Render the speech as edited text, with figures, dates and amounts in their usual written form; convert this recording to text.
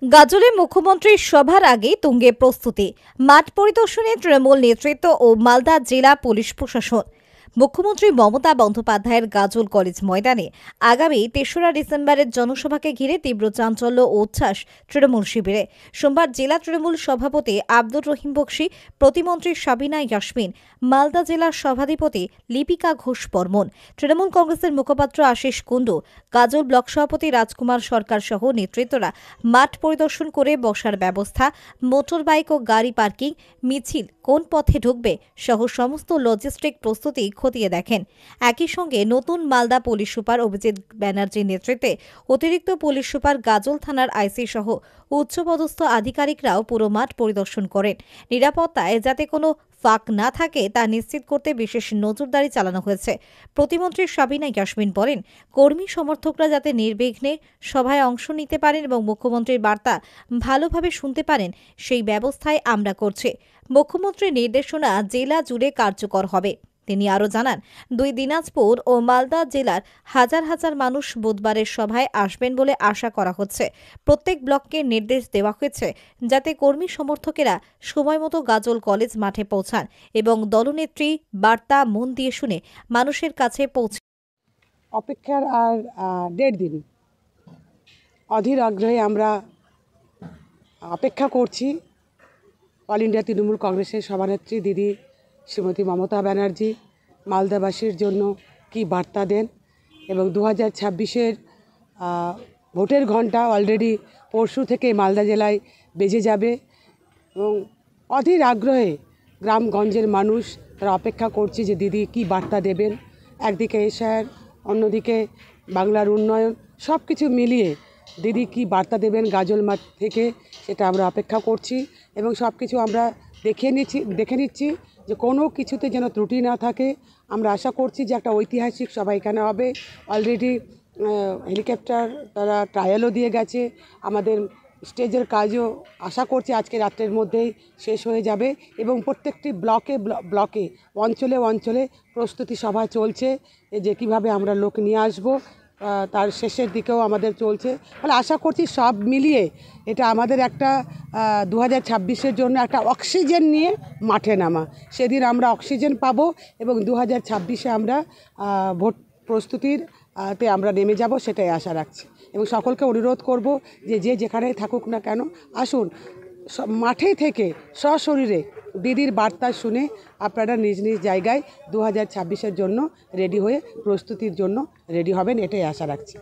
গাজলে মুখ্যমন্ত্রীর সভার আগে তুঙ্গে প্রস্তুতি, মাঠ পরিদর্শনে তৃণমূল নেতৃত্ব ও মালদা জেলা পুলিশ প্রশাসন। মুখ্যমন্ত্রী মমতা বন্দ্যোপাধ্যায়ের গাজল কলেজ ময়দানে আগামী ৩রা ডিসেম্বরের জনসভাকে ঘিরে তীব্র চাঞ্চল্য ও উচ্ছ্বাস তৃণমূল শিবিরে। সোমবার জেলা তৃণমূল সভাপতি আব্দুর রহিম বক্সি, প্রতিমন্ত্রী সাবিনা ইয়াসমিন, মালদা জেলার সভাধিপতি লিপিকা ঘোষ বর্মন, তৃণমূল কংগ্রেসের মুখপাত্র আশিস কুণ্ডু, গাজল ব্লক সভাপতি রাজকুমার সরকার সহ নেতৃত্বরা মাঠ পরিদর্শন করে বসার ব্যবস্থা, মোটর বাইক ও গাড়ি পার্কিং, মিছিল কোন পথে ঢুকবে সহ সমস্ত লজিস্টিক প্রস্তুতি খতিয়ে দেখেন। একই সঙ্গে নতুন মালদা পুলিশ সুপার অভিজিৎ ব্যানার্জির নেতৃত্বে অতিরিক্ত পুলিশ সুপার গাজল থানার আইসি সহ উচ্চপদস্থ আধিকারিকরাও পুরো মাঠ পরিদর্শন করেন। নিরাপত্তায় যাতে কোনো ফাঁক না থাকে তা নিশ্চিত করতে বিশেষ নজরদারি চালানো হয়েছে। প্রতিমন্ত্রী সাবিনা ইয়াসমিন বলেন, কর্মী সমর্থকরা যাতে নির্বিঘ্নে সভায় অংশ নিতে পারেন এবং মুখ্যমন্ত্রীর বার্তা ভালোভাবে শুনতে পারেন সেই ব্যবস্থাই আমরা করছি। মুখ্যমন্ত্রীর নির্দেশনা জেলা জুড়ে কার্যকর হবে। তিনি আরও জানান, দিনাজপুর ও মালদা জেলার হাজার হাজার মানুষ বুধবারের সভায় আসবেন বলে আশা করা হচ্ছে। প্রত্যেক ব্লককে নির্দেশ দেওয়া হয়েছে যাতে কর্মী সমর্থকেরা সময়মতো গাজল কলেজ মাঠে পৌঁছান এবং দলনেত্রী বার্তা মন দিয়ে শুনে মানুষের কাছে পৌঁছে। অপেক্ষার আর 1.5 দিন অধীর আগ্রহে আমরা অপেক্ষা করছি অল ইন্ডিয়া তৃণমূল কংগ্রেসের সভানেত্রী দিদি শ্রীমতী মমতা ব্যানার্জি মালদাবাসীর জন্য কি বার্তা দেন এবং 2026-এর ভোটের ঘণ্টা অলরেডি পরশু থেকে মালদা জেলায় বেজে যাবে এবং অধীর আগ্রহে গ্রামগঞ্জের মানুষ তারা অপেক্ষা করছে যে দিদি কি বার্তা দেবেন। একদিকে এশার, অন্যদিকে বাংলার উন্নয়ন, সব কিছু মিলিয়ে দিদি কি বার্তা দেবেন গাজল মাঠ থেকে সেটা আমরা অপেক্ষা করছি এবং সব কিছু আমরা দেখে নিচ্ছি যে কোনো কিছুতে যেন ত্রুটি না থাকে। আমরা আশা করছি যে একটা ঐতিহাসিক সভা এখানে হবে। অলরেডি হেলিকপ্টার তারা ট্রায়ালও দিয়ে গেছে। আমাদের স্টেজের কাজও আশা করছি আজকে রাত্রের মধ্যেই শেষ হয়ে যাবে এবং প্রত্যেকটি ব্লকে অঞ্চলে প্রস্তুতি সভা চলছে যে কীভাবে আমরা লোক নিয়ে আসবো, তার শেষের দিকেও আমাদের চলছে। ফলে আশা করছি সব মিলিয়ে এটা আমাদের একটা 2026-এর জন্য একটা অক্সিজেন নিয়ে মাঠে নামা। সেদিন আমরা অক্সিজেন পাবো এবং 2026-এ আমরা ভোট প্রস্তুতির তে আমরা নেমে যাব, সেটাই আশা রাখছি এবং সকলকে অনুরোধ করব যে যেখানেই থাকুক না কেন আসুন মাঠে থেকে সশরীরে দিদির বার্তা শুনে আপনারা নিজ নিজ জায়গায় 2026-এর জন্য রেডি হয়ে প্রস্তুতির জন্য রেডি হবেন, এটাই আশা রাখছি।